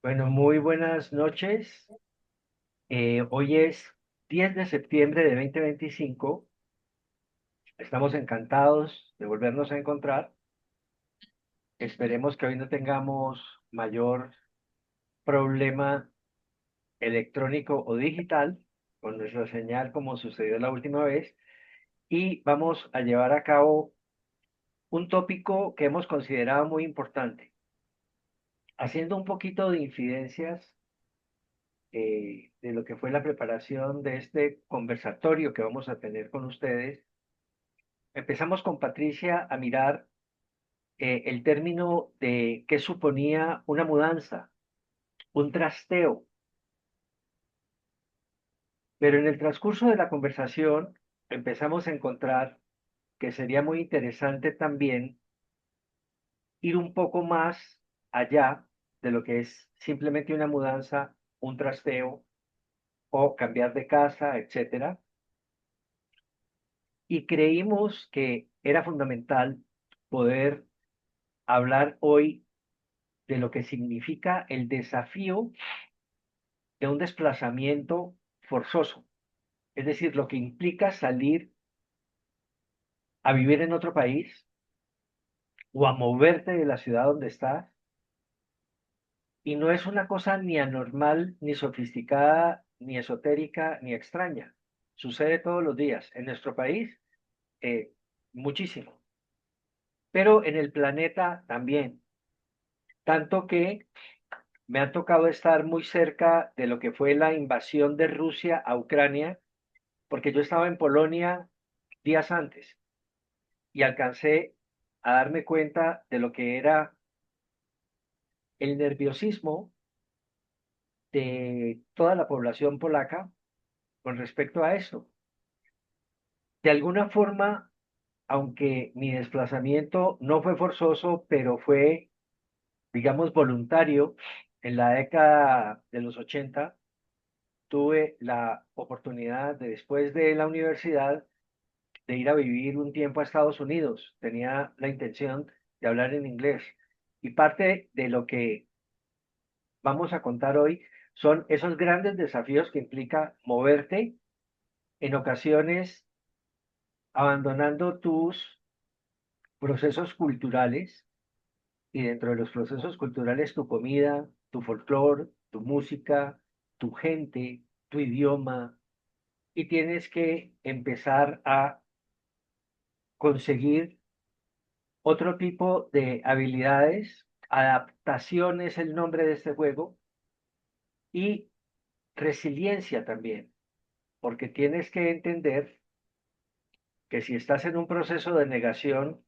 Bueno, muy buenas noches. Hoy es 10 de septiembre de 2025. Estamos encantados de volvernos a encontrar. Esperemos que hoy no tengamos mayor problema electrónico o digital con nuestra señal como sucedió la última vez. Y vamos a llevar a cabo un tópico que hemos considerado muy importante, haciendo un poquito de infidencias de lo que fue la preparación de este conversatorio que vamos a tener con ustedes. Empezamos con Patricia a mirar el término de qué suponía una mudanza, un trasteo, pero en el transcurso de la conversación empezamos a encontrar que sería muy interesante también ir un poco más allá de lo que es simplemente una mudanza, un trasteo o cambiar de casa, etcétera. Y creímos que era fundamental poder hablar hoy de lo que significa el desafío de un desplazamiento forzoso, es decir, lo que implica salir a vivir en otro país o a moverte de la ciudad donde estás. Y no es una cosa ni anormal, ni sofisticada, ni esotérica, ni extraña. Sucede todos los días. En nuestro país, eh, muchísimo. Pero en el planeta también. Tanto que me ha tocado estar muy cerca de lo que fue la invasión de Rusia a Ucrania, porque yo estaba en Polonia días antes y alcancé a darme cuenta de lo que era el nerviosismo de toda la población polaca con respecto a eso. De alguna forma, aunque mi desplazamiento no fue forzoso, pero fue, digamos, voluntario, en la década de los 80 tuve la oportunidad de, después de la universidad, de ir a vivir un tiempo a Estados Unidos. Tenía la intención de hablar en inglés. Y parte de lo que vamos a contar hoy son esos grandes desafíos que implica moverte, en ocasiones abandonando tus procesos culturales y dentro de los procesos culturales tu comida, tu folclore, tu música, tu gente, tu idioma, y tienes que empezar a conseguir otro tipo de habilidades. Adaptación es el nombre de este juego, y resiliencia también, porque tienes que entender que si estás en un proceso de negación,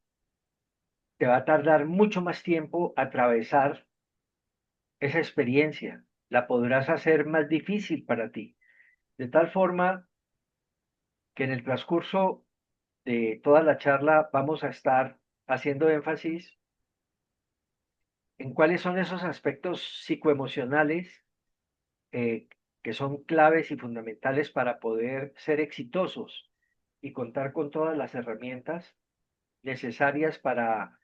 te va a tardar mucho más tiempo atravesar esa experiencia, la podrás hacer más difícil para ti, de tal forma que en el transcurso de toda la charla vamos a estar haciendo énfasis en cuáles son esos aspectos psicoemocionales eh, que son claves y fundamentales para poder ser exitosos y contar con todas las herramientas necesarias para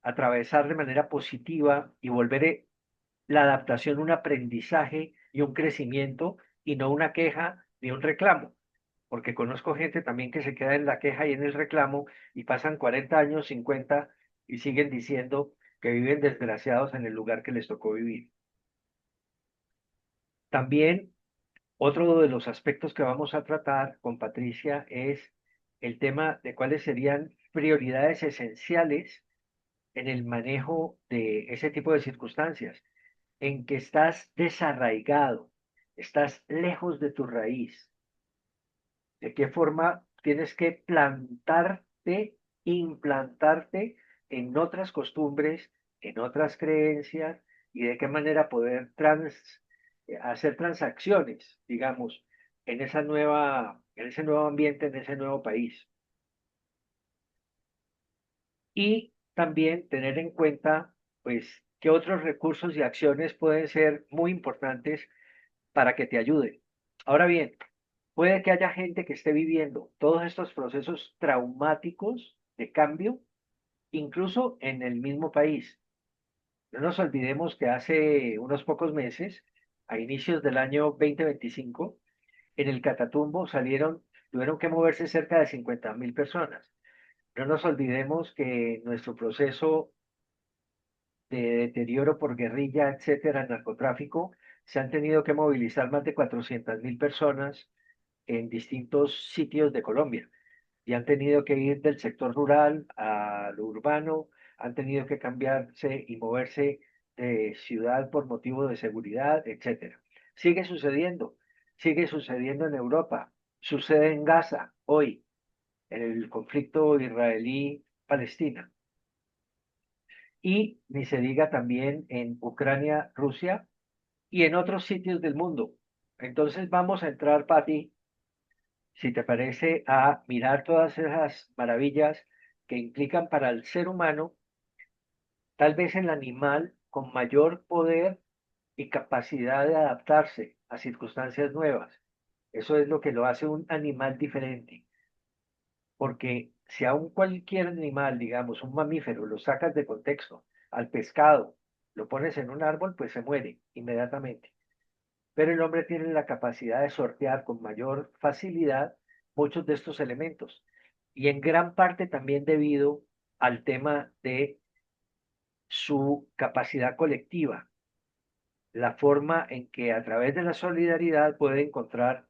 atravesar de manera positiva y volver la adaptación un aprendizaje y un crecimiento y no una queja ni un reclamo. Porque conozco gente también que se queda en la queja y en el reclamo y pasan 40 años, 50 y siguen diciendo que viven desgraciados en el lugar que les tocó vivir. También otro de los aspectos que vamos a tratar con Patricia es el tema de cuáles serían prioridades esenciales en el manejo de ese tipo de circunstancias, en que estás desarraigado, estás lejos de tu raíz. ¿De qué forma tienes que plantarte, implantarte en otras costumbres, en otras creencias y de qué manera poder hacer transacciones, digamos, en ese nuevo ambiente, en ese nuevo país? Y también tener en cuenta, pues, qué otros recursos y acciones pueden ser muy importantes para que te ayuden. Ahora bien, puede que haya gente que esté viviendo todos estos procesos traumáticos de cambio, incluso en el mismo país. No nos olvidemos que hace unos pocos meses, a inicios del año 2025, en el Catatumbo tuvieron que moverse cerca de 50.000 personas. No nos olvidemos que nuestro proceso de deterioro por guerrilla, etcétera, narcotráfico, se han tenido que movilizar más de 400.000 personas en distintos sitios de Colombia y han tenido que ir del sector rural a lo urbano, han tenido que cambiarse y moverse de ciudad por motivo de seguridad, etcétera. Sigue sucediendo en Europa, sucede en Gaza hoy, en el conflicto israelí-palestina. Y ni se diga también en Ucrania, Rusia y en otros sitios del mundo. Entonces vamos a entrar, Patti, si te parece, a mirar todas esas maravillas que implican para el ser humano, tal vez el animal con mayor poder y capacidad de adaptarse a circunstancias nuevas. Eso es lo que lo hace un animal diferente, porque si a un cualquier animal, digamos, un mamífero, lo sacas de contexto, al pescado, lo pones en un árbol, pues se muere inmediatamente. Pero el hombre tiene la capacidad de sortear con mayor facilidad muchos de estos elementos y en gran parte también debido al tema de su capacidad colectiva, la forma en que a través de la solidaridad puede encontrar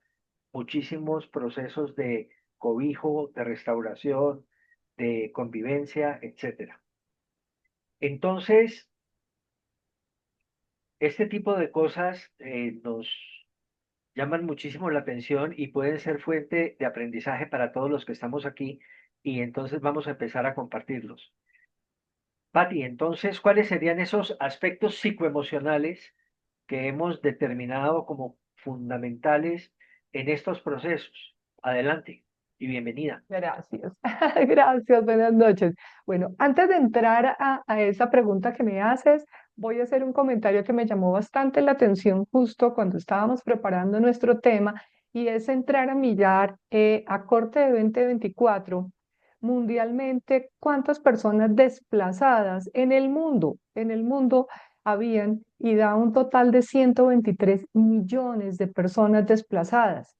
muchísimos procesos de cobijo, de restauración, de convivencia, etcétera. Entonces, este tipo de cosas nos llaman muchísimo la atención y pueden ser fuente de aprendizaje para todos los que estamos aquí y entonces vamos a empezar a compartirlos. Patti, entonces, ¿cuáles serían esos aspectos psicoemocionales que hemos determinado como fundamentales en estos procesos? Adelante y bienvenida. Gracias, gracias, buenas noches. Bueno, antes de entrar a esa pregunta que me haces, voy a hacer un comentario que me llamó bastante la atención justo cuando estábamos preparando nuestro tema y es entrar a mirar a corte de 2024 mundialmente cuántas personas desplazadas en el mundo habían y da un total de 123 millones de personas desplazadas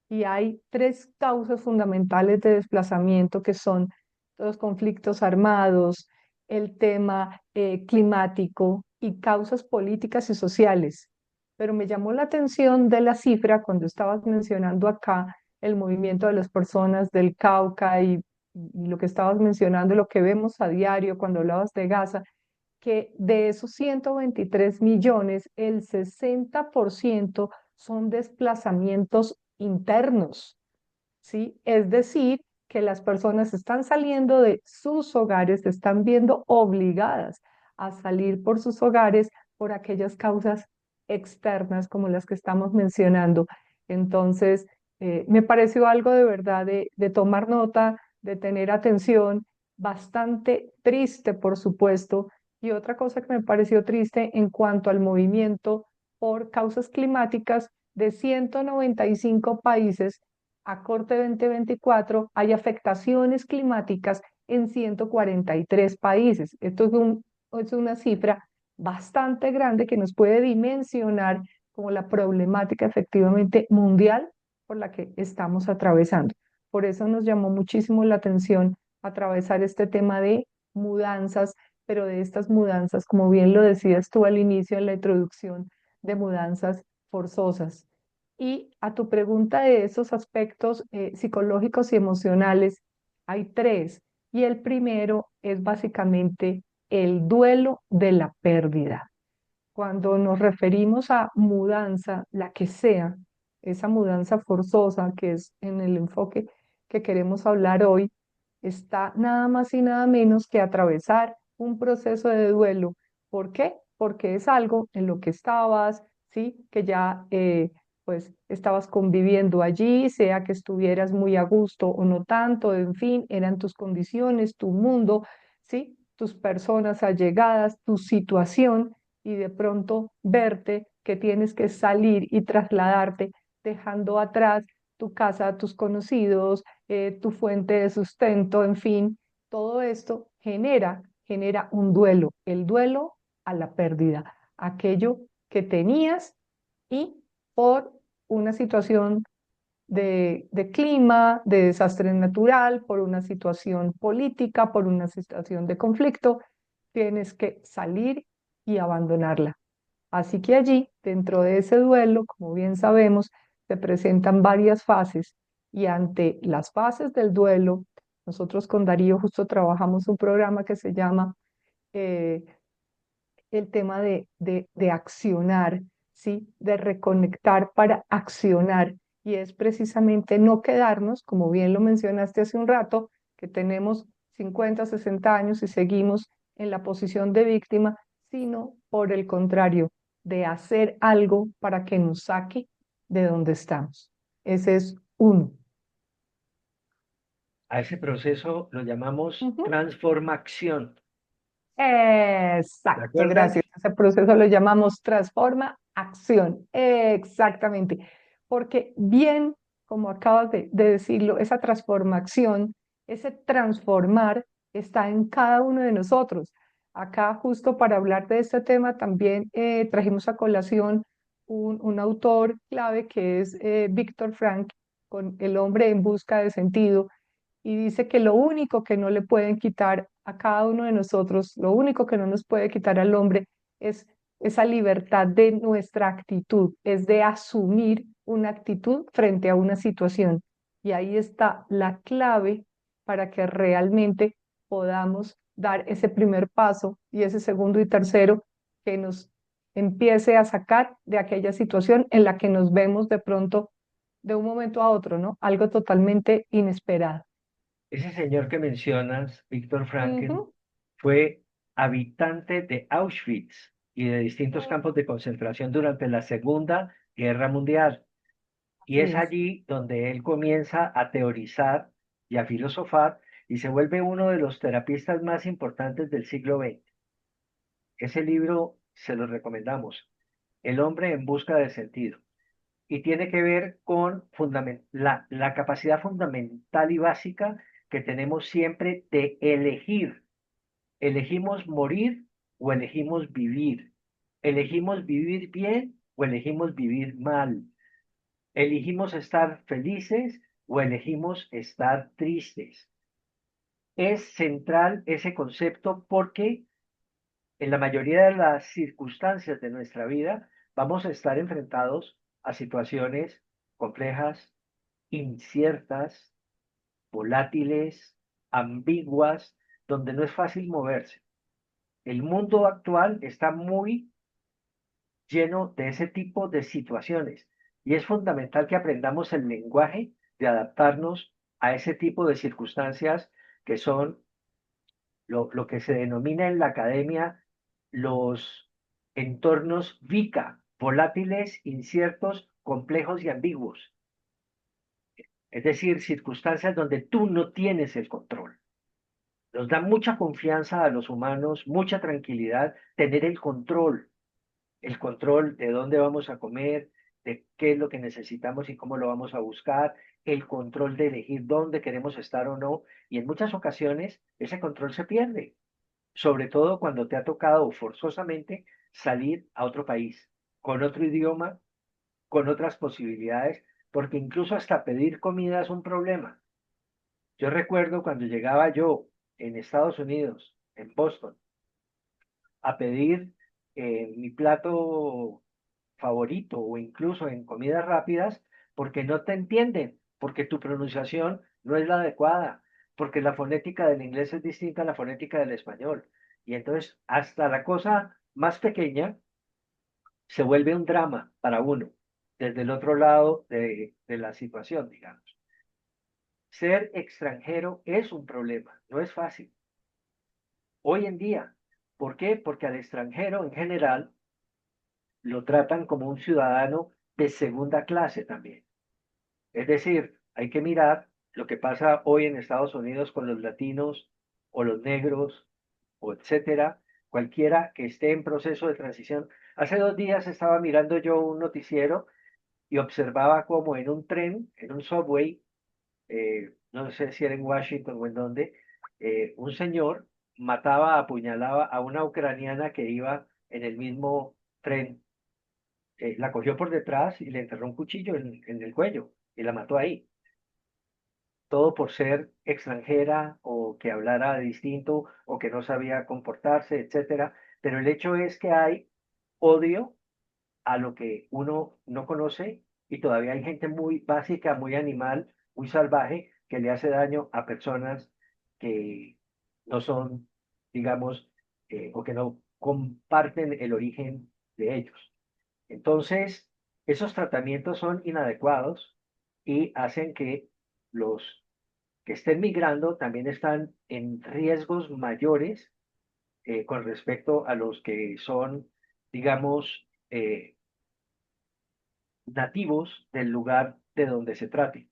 y hay tres causas fundamentales de desplazamiento que son los conflictos armados, el tema climático y causas políticas y sociales. Pero me llamó la atención de la cifra cuando estabas mencionando acá el movimiento de las personas del Cauca y lo que estabas mencionando, lo que vemos a diario cuando hablabas de Gaza, que de esos 123 millones, el 60% son desplazamientos internos, ¿sí? Es decir, que las personas están saliendo de sus hogares, se están viendo obligadas a salir por sus hogares por aquellas causas externas como las que estamos mencionando. Entonces, me pareció algo de verdad de tomar nota, de tener atención, bastante triste, por supuesto. Y otra cosa que me pareció triste en cuanto al movimiento por causas climáticas de 195 países a corte 2024 hay afectaciones climáticas en 143 países. Es una cifra bastante grande que nos puede dimensionar como la problemática efectivamente mundial por la que estamos atravesando. Por eso nos llamó muchísimo la atención atravesar este tema de mudanzas, pero de estas mudanzas, como bien lo decías tú al inicio en la introducción, de mudanzas forzosas. Y a tu pregunta de esos aspectos psicológicos y emocionales, hay tres. Y el primero es básicamente el duelo de la pérdida. Cuando nos referimos a mudanza, la que sea, esa mudanza forzosa que es en el enfoque que queremos hablar hoy, está nada más y nada menos que atravesar un proceso de duelo. ¿Por qué? Porque es algo en lo que estabas, ¿sí? Que ya pues estabas conviviendo allí, sea que estuvieras muy a gusto o no tanto, en fin, eran tus condiciones, tu mundo, ¿sí? Tus personas allegadas, tu situación y de pronto verte que tienes que salir y trasladarte dejando atrás tu casa, tus conocidos, tu fuente de sustento, en fin, todo esto genera un duelo. El duelo a la pérdida, aquello que tenías y por una situación de clima, de desastre natural, por una situación política, por una situación de conflicto, tienes que salir y abandonarla. Así que allí, dentro de ese duelo, como bien sabemos, se presentan varias fases y ante las fases del duelo, nosotros con Darío justo trabajamos un programa que se llama eh, el tema de accionar, ¿sí? De reconectar para accionar. Y es precisamente no quedarnos, como bien lo mencionaste hace un rato, que tenemos 50, 60 años y seguimos en la posición de víctima, sino por el contrario, de hacer algo para que nos saque de donde estamos. Ese es uno. A ese proceso lo llamamos Ujú. transformación. ¿De Exacto, acuerdo? gracias. Ese proceso lo llamamos transforma acción. Exactamente. Porque bien, como acabas de decirlo, esa transformación, ese transformar está en cada uno de nosotros. Acá, justo para hablar de este tema, también trajimos a colación un autor clave que es Víctor Frank, con El hombre en busca de sentido y dice que lo único que no le pueden quitar a cada uno de nosotros, lo único que no nos puede quitar al hombre es esa libertad de nuestra actitud, es de asumir una actitud frente a una situación. Y ahí está la clave para que realmente podamos dar ese primer paso y ese segundo y tercero que nos empiece a sacar de aquella situación en la que nos vemos de pronto de un momento a otro, ¿no? Algo totalmente inesperado. Ese señor que mencionas, Víctor Frankel, Ujú. fue habitante de Auschwitz y de distintos Mm, campos de concentración durante la Segunda Guerra Mundial. Y así es es. allí donde él comienza a teorizar y a filosofar y se vuelve uno de los terapistas más importantes del siglo XX. Ese libro se lo recomendamos, El hombre en busca de sentido. Y tiene que ver con la capacidad fundamental y básica que tenemos siempre de elegir. ¿Elegimos morir o elegimos vivir? ¿Elegimos vivir bien o elegimos vivir mal? ¿Elegimos estar felices o elegimos estar tristes? Es central ese concepto porque en la mayoría de las circunstancias de nuestra vida vamos a estar enfrentados a situaciones complejas, inciertas, volátiles, ambiguas, donde no es fácil moverse. El mundo actual está muy lleno de ese tipo de situaciones y es fundamental que aprendamos el lenguaje de adaptarnos a ese tipo de circunstancias que son lo que se denomina en la academia los entornos VICA, volátiles, inciertos, complejos y ambiguos. Es decir, circunstancias donde tú no tienes el control. Nos da mucha confianza a los humanos, mucha tranquilidad tener el control de dónde vamos a comer, de qué es lo que necesitamos y cómo lo vamos a buscar, el control de elegir dónde queremos estar o no. Y en muchas ocasiones ese control se pierde, sobre todo cuando te ha tocado forzosamente salir a otro país, con otro idioma, con otras posibilidades, porque incluso hasta pedir comida es un problema. Yo recuerdo cuando llegaba yo en Estados Unidos, en Boston, a pedir mi plato favorito o incluso en comidas rápidas, porque no te entienden, porque tu pronunciación no es la adecuada, porque la fonética del inglés es distinta a la fonética del español. Y entonces hasta la cosa más pequeña se vuelve un drama para uno, desde el otro lado de la situación, digamos. Ser extranjero es un problema, no es fácil. Hoy en día, ¿por qué? Porque al extranjero en general lo tratan como un ciudadano de segunda clase también. Es decir, hay que mirar lo que pasa hoy en Estados Unidos con los latinos o los negros o etcétera, cualquiera que esté en proceso de transición. Hace 2 días estaba mirando yo un noticiero y observaba como en un tren, en un subway, no sé si era en Washington o en dónde, un señor mataba, apuñalaba a una ucraniana que iba en el mismo tren, la cogió por detrás y le enterró un cuchillo en el cuello y la mató ahí. Todo por ser extranjera o que hablara distinto o que no sabía comportarse, etcétera. Pero el hecho es que hay odio a lo que uno no conoce y todavía hay gente muy básica, muy animal, muy salvaje que le hace daño a personas que no son, digamos, o que no comparten el origen de ellos. Entonces, esos tratamientos son inadecuados y hacen que los que estén migrando también están en riesgos mayores con respecto a los que son, digamos, nativos del lugar de donde se trate.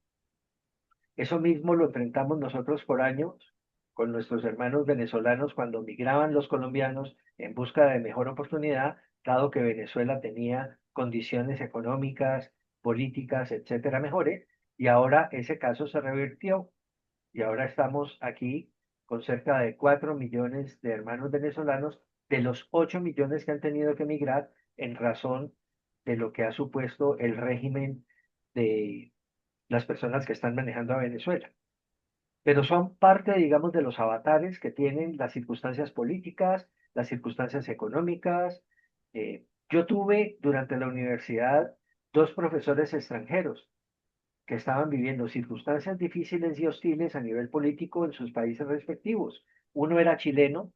Eso mismo lo enfrentamos nosotros por años con nuestros hermanos venezolanos cuando migraban los colombianos en busca de mejor oportunidad, dado que Venezuela tenía condiciones económicas, políticas, etcétera, mejores, y ahora ese caso se revirtió y ahora estamos aquí con cerca de 4 millones de hermanos venezolanos de los 8 millones que han tenido que emigrar en razón de lo que ha supuesto el régimen de las personas que están manejando a Venezuela. Pero son parte, digamos, de los avatares que tienen las circunstancias políticas, las circunstancias económicas. Yo tuve durante la universidad dos profesores extranjeros que estaban viviendo circunstancias difíciles y hostiles a nivel político en sus países respectivos. Uno era chileno,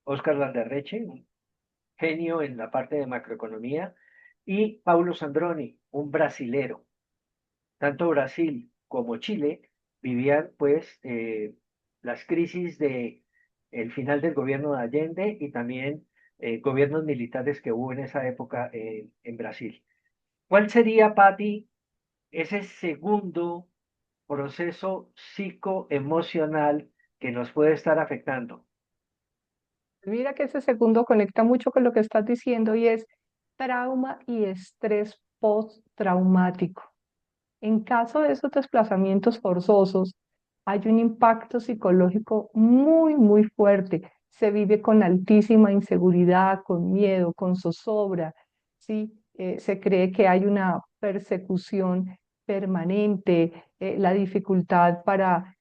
Óscar Landerreche, un genio en la parte de macroeconomía, y Paulo Sandroni, un brasilero. Tanto Brasil como Chile vivían pues las crisis de el final del gobierno de Allende y también gobiernos militares que hubo en esa época en Brasil. ¿Cuál sería, Patti, ese segundo proceso psicoemocional que nos puede estar afectando? Mira que ese segundo conecta mucho con lo que estás diciendo y es trauma y estrés postraumático. En caso de esos desplazamientos forzosos, hay un impacto psicológico muy, muy fuerte. Se vive con altísima inseguridad, con miedo, con zozobra, ¿sí? Se cree que hay una persecución permanente, la dificultad para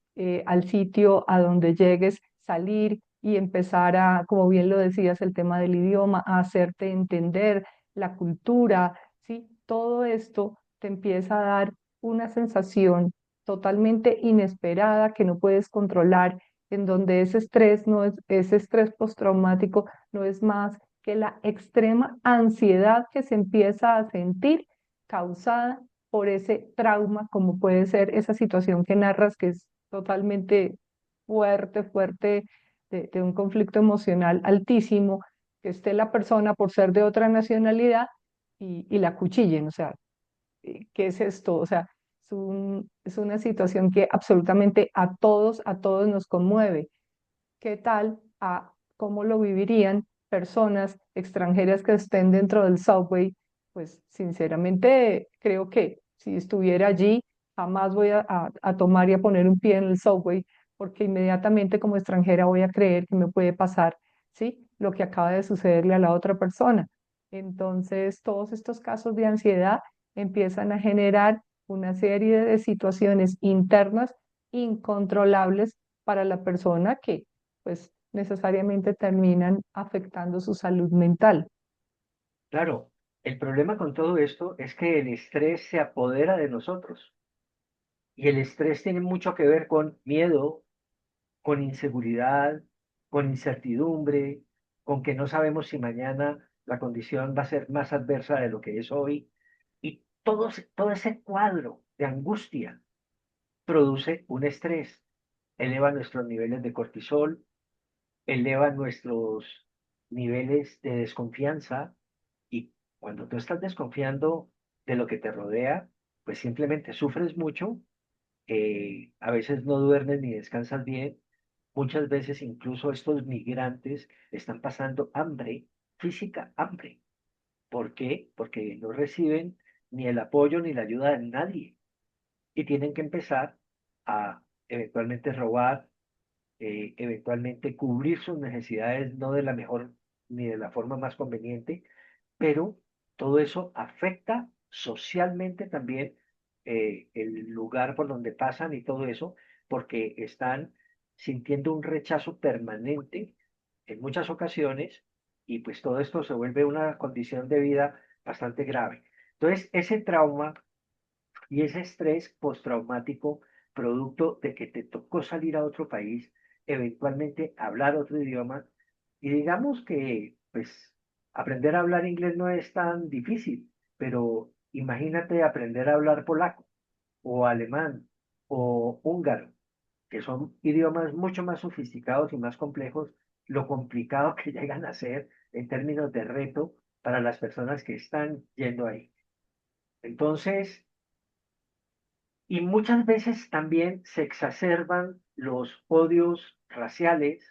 al sitio a donde llegues salir y empezar a, como bien lo decías, el tema del idioma, a hacerte entender la cultura, ¿sí? Todo esto te empieza a dar una sensación totalmente inesperada que no puedes controlar, en donde ese estrés no es, ese estrés postraumático no es más que la extrema ansiedad que se empieza a sentir causada por ese trauma, como puede ser esa situación que narras, que es totalmente fuerte, fuerte, de un conflicto emocional altísimo, que esté la persona por ser de otra nacionalidad y la cuchillen, o sea, ¿qué es esto? O sea, es una situación que absolutamente a todos nos conmueve. ¿Qué tal a cómo lo vivirían personas extranjeras que estén dentro del subway? Pues sinceramente creo que si estuviera allí, jamás voy a tomar y a poner un pie en el subway, porque inmediatamente como extranjera voy a creer que me puede pasar, ¿sí? Lo que acaba de sucederle a la otra persona. Entonces, todos estos casos de ansiedad empiezan a generar una serie de situaciones internas incontrolables para la persona que pues necesariamente terminan afectando su salud mental. Claro, el problema con todo esto es que el estrés se apodera de nosotros y el estrés tiene mucho que ver con miedo, con inseguridad, con incertidumbre, con que no sabemos si mañana la condición va a ser más adversa de lo que es hoy. Y todo ese cuadro de angustia produce un estrés, eleva nuestros niveles de cortisol, eleva nuestros niveles de desconfianza y cuando tú estás desconfiando de lo que te rodea, pues simplemente sufres mucho, a veces no duermes ni descansas bien, muchas veces incluso estos migrantes están pasando hambre, física hambre. ¿Por qué? Porque no reciben ni el apoyo ni la ayuda de nadie y tienen que empezar a eventualmente robar, eventualmente cubrir sus necesidades no de la mejor ni de la forma más conveniente, pero todo eso afecta socialmente también el lugar por donde pasan y todo eso, porque están sintiendo un rechazo permanente en muchas ocasiones y pues todo esto se vuelve una condición de vida bastante grave. Entonces, ese trauma y ese estrés postraumático, producto de que te tocó salir a otro país, eventualmente hablar otro idioma, y digamos que, pues, aprender a hablar inglés no es tan difícil, pero imagínate aprender a hablar polaco o alemán o húngaro, que son idiomas mucho más sofisticados y más complejos, lo complicado que llegan a ser en términos de reto para las personas que están yendo ahí. Entonces, y muchas veces también se exacerban los odios raciales.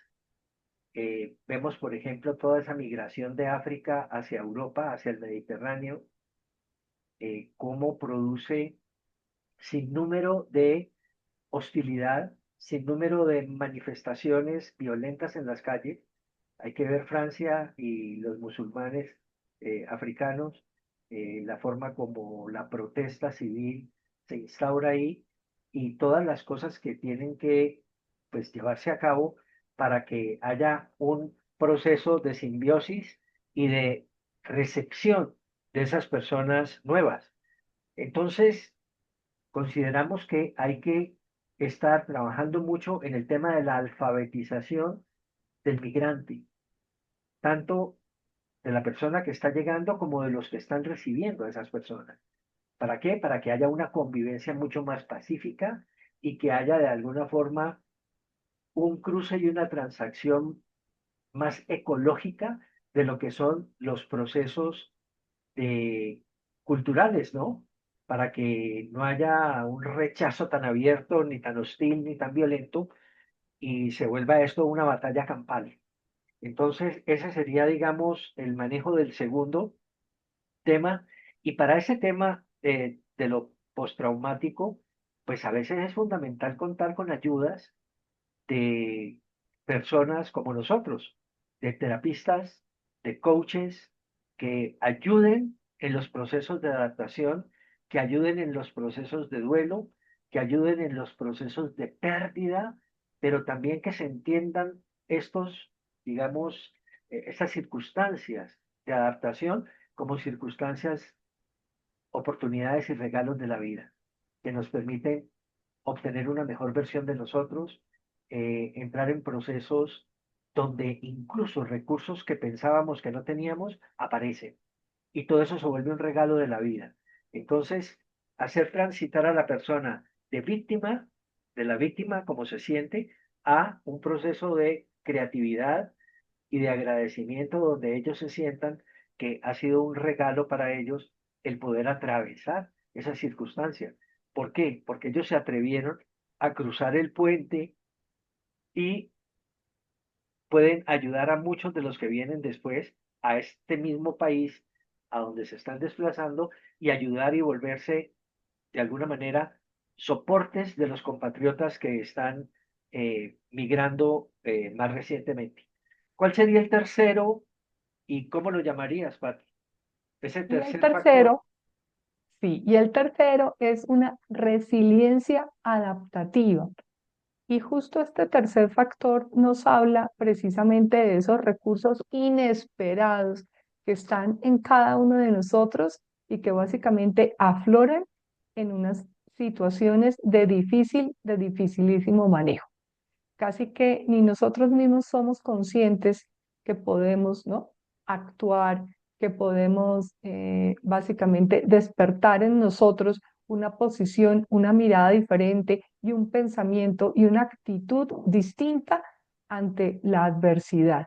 Vemos, por ejemplo, toda esa migración de África hacia Europa, hacia el Mediterráneo, cómo produce sin número de hostilidad, sin número de manifestaciones violentas en las calles. Hay que ver Francia y los musulmanes africanos, la forma como la protesta civil se instaura ahí y todas las cosas que tienen que pues, llevarse a cabo para que haya un proceso de simbiosis y de recepción de esas personas nuevas. Entonces, consideramos que hay que estar trabajando mucho en el tema de la alfabetización del migrante, tanto de la persona que está llegando como de los que están recibiendo a esas personas. ¿Para qué? Para que haya una convivencia mucho más pacífica y que haya de alguna forma un cruce y una transacción más ecológica de lo que son los procesos culturales, ¿no? Para que no haya un rechazo tan abierto, ni tan hostil, ni tan violento, y se vuelva esto una batalla campal. Entonces, ese sería, digamos, el manejo del segundo tema. Y para ese tema de lo postraumático, pues a veces es fundamental contar con ayudas de personas como nosotros, de terapistas, de coaches, que ayuden en los procesos de adaptación, que ayuden en los procesos de duelo, que ayuden en los procesos de pérdida, pero también que se entiendan estos, digamos, estas circunstancias de adaptación como circunstancias, oportunidades y regalos de la vida, que nos permiten obtener una mejor versión de nosotros, entrar en procesos donde incluso recursos que pensábamos que no teníamos aparecen. Y todo eso se vuelve un regalo de la vida. Entonces, hacer transitar a la persona de víctima, de la víctima, como se siente, a un proceso de creatividad y de agradecimiento donde ellos se sientan que ha sido un regalo para ellos el poder atravesar esa circunstancia. ¿Por qué? Porque ellos se atrevieron a cruzar el puente y pueden ayudar a muchos de los que vienen después a este mismo país a donde se están desplazando y ayudar y volverse de alguna manera soportes de los compatriotas que están migrando más recientemente. ¿Cuál sería el tercero y cómo lo llamarías, Pati? Ese Y el tercer factor. tercero, sí, y el tercero es una resiliencia adaptativa. Y justo este tercer factor nos habla precisamente de esos recursos inesperados que están en cada uno de nosotros y que básicamente afloran en unas situaciones de dificilísimo manejo. Casi que ni nosotros mismos somos conscientes que podemos, ¿no? Actuar, que podemos básicamente despertar en nosotros una posición, una mirada diferente y un pensamiento y una actitud distinta ante la adversidad.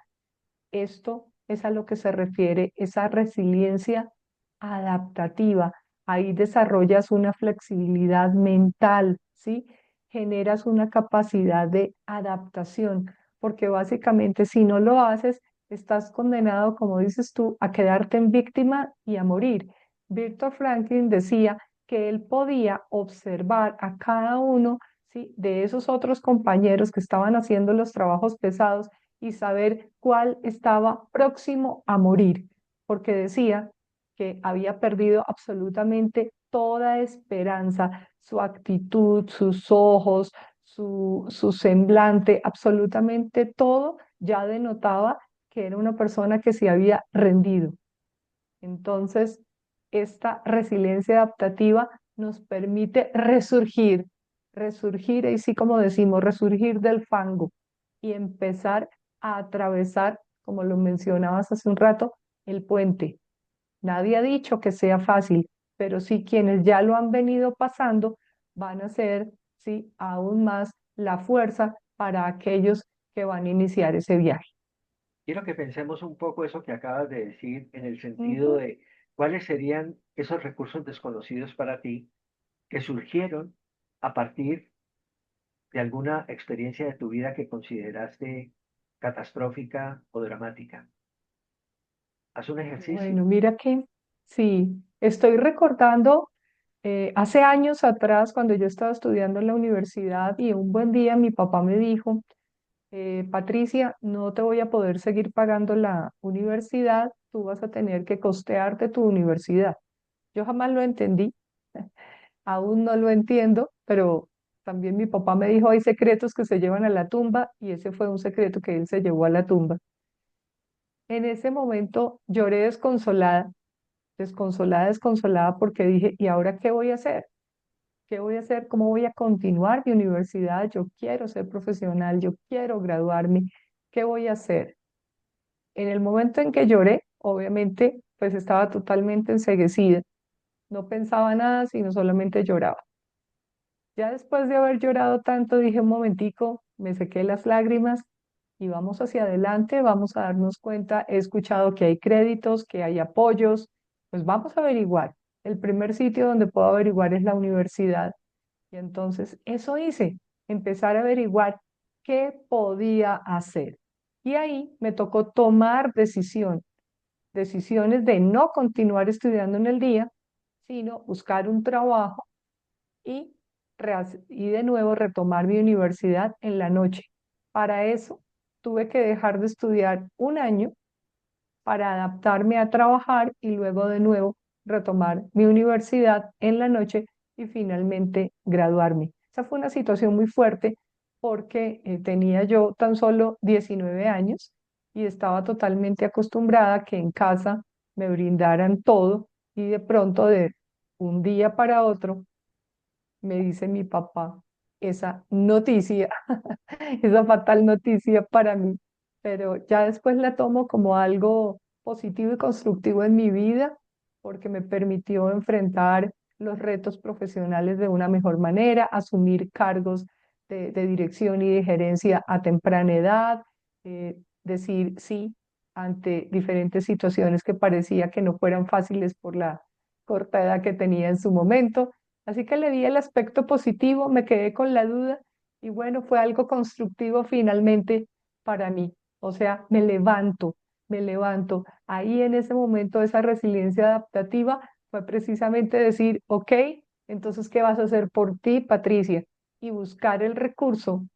Esto es a lo que se refiere esa resiliencia adaptativa. Ahí desarrollas una flexibilidad mental, ¿sí? Generas una capacidad de adaptación, porque básicamente si no lo haces, estás condenado, como dices tú, a quedarte en víctima y a morir. Viktor Franklin decía que él podía observar a cada uno, ¿sí? de esos otros compañeros que estaban haciendo los trabajos pesados y saber cuál estaba próximo a morir, porque decía que había perdido absolutamente toda esperanza, su actitud, sus ojos, su semblante, absolutamente todo ya denotaba que era una persona que se había rendido. Entonces, esta resiliencia adaptativa nos permite resurgir, resurgir, y sí como decimos, resurgir del fango y empezar a atravesar, como lo mencionabas hace un rato, el puente. Nadie ha dicho que sea fácil, pero sí quienes ya lo han venido pasando van a ser, sí, aún más la fuerza para aquellos que van a iniciar ese viaje. Quiero que pensemos un poco eso que acabas de decir en el sentido Ujú. de cuáles serían esos recursos desconocidos para ti que surgieron a partir de alguna experiencia de tu vida que consideraste catastrófica o dramática. Haz un ejercicio. Bueno, mira que sí, estoy recordando hace años atrás cuando yo estaba estudiando en la universidad y un buen día mi papá me dijo, Patricia, no te voy a poder seguir pagando la universidad, tú vas a tener que costearte tu universidad. Yo jamás lo entendí, aún no lo entiendo, pero también mi papá me dijo, hay secretos que se llevan a la tumba y ese fue un secreto que él se llevó a la tumba. En ese momento lloré desconsolada, desconsolada, desconsolada porque dije, ¿y ahora qué voy a hacer? ¿Qué voy a hacer? ¿Cómo voy a continuar mi universidad? Yo quiero ser profesional, yo quiero graduarme. ¿Qué voy a hacer? En el momento en que lloré, obviamente, pues estaba totalmente enceguecida. No pensaba nada, sino solamente lloraba. Ya después de haber llorado tanto, dije un momentico, me sequé las lágrimas y vamos hacia adelante, vamos a darnos cuenta. He escuchado que hay créditos, que hay apoyos, pues vamos a averiguar. El primer sitio donde puedo averiguar es la universidad. Y entonces eso hice, empezar a averiguar qué podía hacer. Y ahí me tocó tomar decisiones de no continuar estudiando en el día, sino buscar un trabajo y, y de nuevo retomar mi universidad en la noche. Para eso tuve que dejar de estudiar un año para adaptarme a trabajar y luego de nuevo retomar mi universidad en la noche y finalmente graduarme. Esa fue una situación muy fuerte porque tenía yo tan solo 19 años y estaba totalmente acostumbrada a que en casa me brindaran todo y de pronto de un día para otro me dice mi papá esa noticia, esa fatal noticia para mí, pero ya después la tomo como algo positivo y constructivo en mi vida porque me permitió enfrentar los retos profesionales de una mejor manera, asumir cargos de dirección y de gerencia a temprana edad, decir sí ante diferentes situaciones que parecía que no fueran fáciles por la corta edad que tenía en su momento. Así que le vi el aspecto positivo, me quedé con la duda y bueno, fue algo constructivo finalmente para mí. O sea, me levanto, me levanto. Ahí en ese momento esa resiliencia adaptativa fue precisamente decir, ok, entonces, ¿qué vas a hacer por ti, Patricia? Y buscar el recurso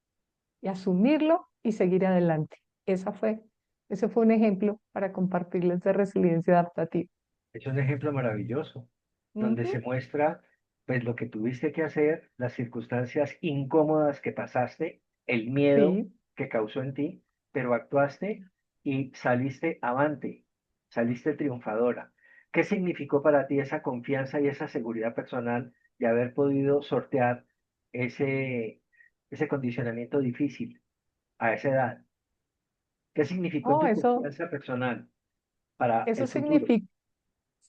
y asumirlo y seguir adelante. Ese fue un ejemplo para compartirles de resiliencia adaptativa. Es un ejemplo maravilloso, donde Ujú. se muestra pues lo que tuviste que hacer, las circunstancias incómodas que pasaste, el miedo Sí. que causó en ti, pero actuaste y saliste avante, saliste triunfadora. ¿Qué significó para ti esa confianza y esa seguridad personal de haber podido sortear ese, ese condicionamiento difícil a esa edad? ¿Qué significó en Oh, tu eso, confianza personal para eso el futuro?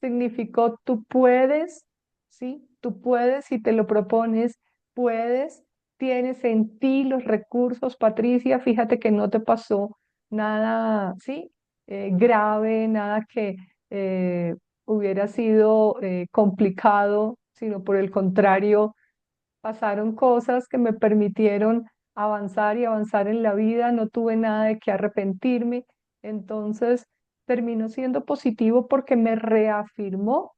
significó tú puedes, ¿sí? Tú puedes si te lo propones, puedes, tienes en ti los recursos, Patricia, fíjate que no te pasó nada, ¿sí? Grave, nada que hubiera sido complicado, sino por el contrario, pasaron cosas que me permitieron avanzar y avanzar en la vida, no tuve nada de qué arrepentirme, entonces terminó siendo positivo porque me reafirmó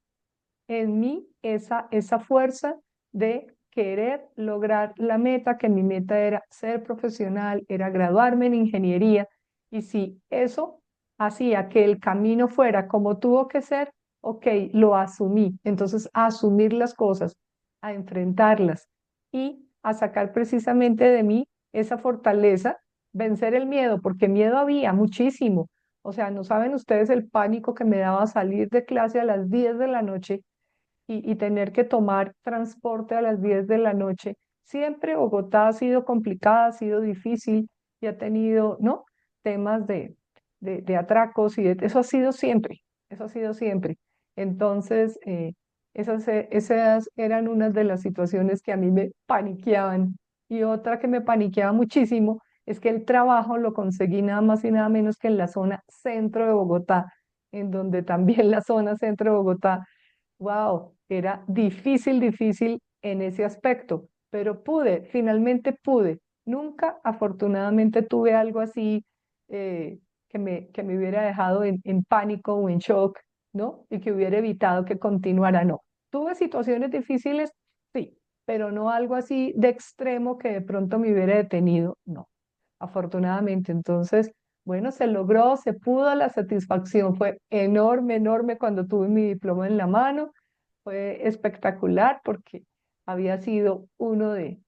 en mí esa fuerza de querer lograr la meta, que mi meta era ser profesional, era graduarme en ingeniería Y si eso hacía que el camino fuera como tuvo que ser, ok, lo asumí. Entonces, a asumir las cosas, a enfrentarlas y a sacar precisamente de mí esa fortaleza, vencer el miedo, porque miedo había muchísimo. O sea, no saben ustedes el pánico que me daba salir de clase a las 10 de la noche y tener que tomar transporte a las 10 de la noche. Siempre Bogotá ha sido complicada, ha sido difícil y ha tenido, ¿no? Temas de atracos y eso ha sido siempre, eso ha sido siempre. Entonces, esas eran unas de las situaciones que a mí me paniqueaban. Y otra que me paniqueaba muchísimo es que el trabajo lo conseguí nada más y nada menos que en la zona centro de Bogotá, en donde también la zona centro de Bogotá. Wow, era difícil, difícil en ese aspecto, pero pude, finalmente pude. Nunca, afortunadamente, tuve algo así que me hubiera dejado en pánico o en shock, ¿no? Y que hubiera evitado que continuara, no. Tuve situaciones difíciles, sí, pero no algo así de extremo que de pronto me hubiera detenido, no, afortunadamente. Entonces, bueno, se logró, se pudo, la satisfacción fue enorme, enorme cuando tuve mi diploma en la mano. Fue espectacular porque había sido uno de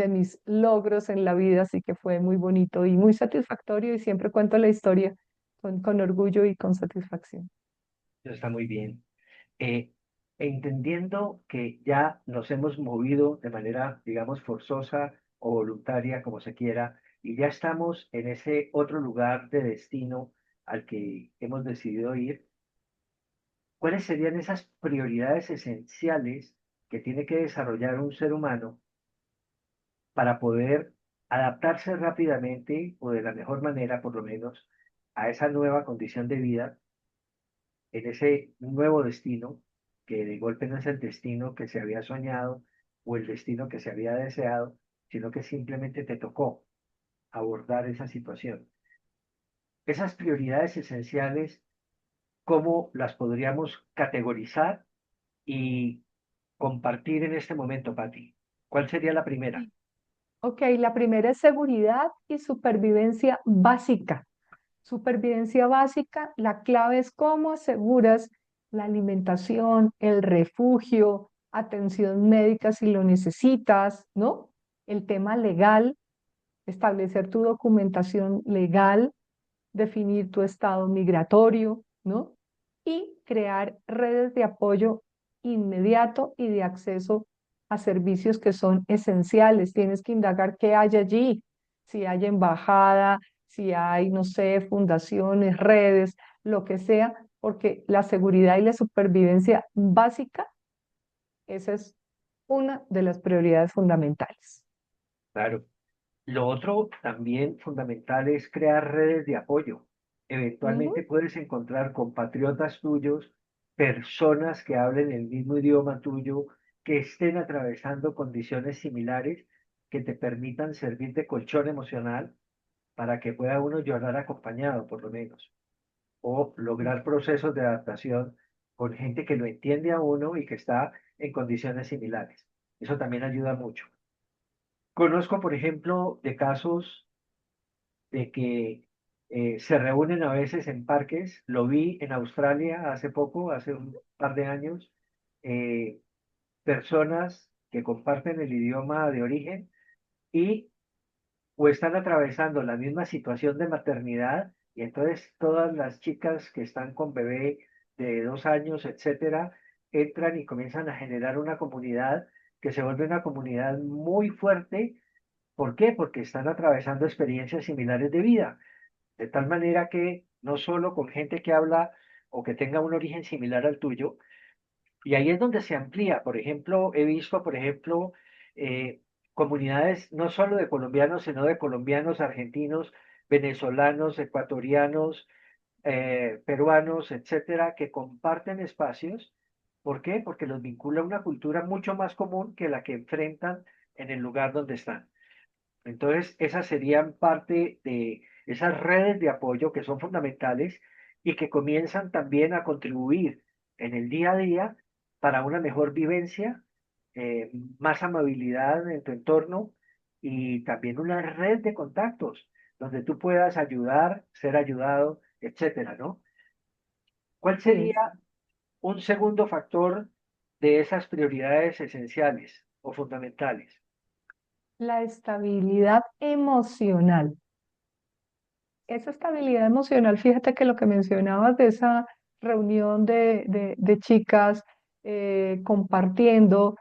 mis logros en la vida, así que fue muy bonito y muy satisfactorio y siempre cuento la historia con orgullo y con satisfacción. Eso está muy bien. Eh, Entendiendo que ya nos hemos movido de manera, digamos, forzosa o voluntaria, como se quiera, y ya estamos en ese otro lugar de destino al que hemos decidido ir, ¿cuáles serían esas prioridades esenciales que tiene que desarrollar un ser humano para poder adaptarse rápidamente o de la mejor manera, por lo menos, a esa nueva condición de vida, en ese nuevo destino, que de golpe no es el destino que se había soñado o el destino que se había deseado, sino que simplemente te tocó abordar esa situación? Esas prioridades esenciales, ¿cómo las podríamos categorizar y compartir en este momento, Patti? ¿Cuál sería la primera? Sí. Ok, la primera es seguridad y supervivencia básica. Supervivencia básica, la clave es cómo aseguras la alimentación, el refugio, atención médica si lo necesitas, ¿no? El tema legal, establecer tu documentación legal, definir tu estado migratorio, ¿no? Y crear redes de apoyo inmediato y de acceso a servicios que son esenciales. Tienes que indagar qué hay allí, si hay embajada, si hay, no sé, fundaciones, redes, lo que sea, porque la seguridad y la supervivencia básica, esa es una de las prioridades fundamentales. Claro. Lo otro también fundamental es crear redes de apoyo. Ujú. Eventualmente puedes encontrar compatriotas tuyos, personas que hablen el mismo idioma tuyo, que estén atravesando condiciones similares, que te permitan servir de colchón emocional para que pueda uno llorar acompañado, por lo menos, o lograr procesos de adaptación con gente que lo entiende a uno y que está en condiciones similares. Eso también ayuda mucho. Conozco, por ejemplo, de casos de que se reúnen a veces en parques. Lo vi en Australia hace poco, hace un par de años. eh, Personas que comparten el idioma de origen y o están atravesando la misma situación de maternidad y entonces todas las chicas que están con bebé de 2 años, etcétera, entran y comienzan a generar una comunidad que se vuelve una comunidad muy fuerte. ¿Por qué? Porque están atravesando experiencias similares de vida. De tal manera que no solo con gente que habla o que tenga un origen similar al tuyo, y ahí es donde se amplía. Por ejemplo, he visto, por ejemplo, eh, comunidades no solo de colombianos, sino de colombianos, argentinos, venezolanos, ecuatorianos, peruanos, etcétera, que comparten espacios. ¿Por qué? Porque los vincula una cultura mucho más común que la que enfrentan en el lugar donde están. Entonces, esas serían parte de esas redes de apoyo que son fundamentales y que comienzan también a contribuir en el día a día para una mejor vivencia, más amabilidad en tu entorno y también una red de contactos. donde tú puedas ayudar, ser ayudado, etcétera, ¿no? ¿Cuál Así es. sería un segundo factor de esas prioridades esenciales o fundamentales? La estabilidad emocional. Esa estabilidad emocional, fíjate que lo que mencionabas de esa reunión de chicas compartiendo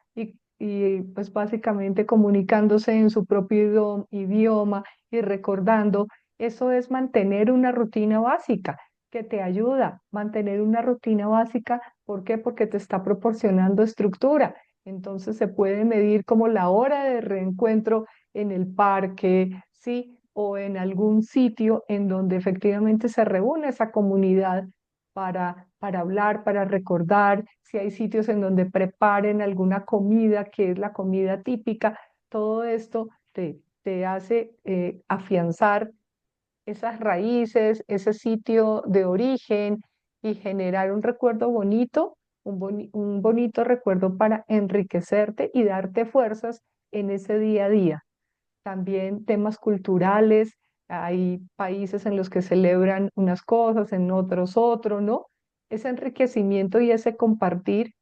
y pues básicamente comunicándose en su propio idioma y recordando, eso es mantener una rutina básica que te ayuda a mantener una rutina básica. ¿Por qué? Porque te está proporcionando estructura. Entonces se puede medir como la hora de reencuentro en el parque, ¿sí? O en algún sitio en donde efectivamente se reúne esa comunidad para hablar, para recordar, si hay sitios en donde preparen alguna comida que es la comida típica, todo esto te hace afianzar esas raíces, ese sitio de origen y generar un recuerdo bonito, un bonito recuerdo para enriquecerte y darte fuerzas en ese día a día. También temas culturales, hay países en los que celebran unas cosas, en otros otro, ¿no? Ese enriquecimiento y ese compartir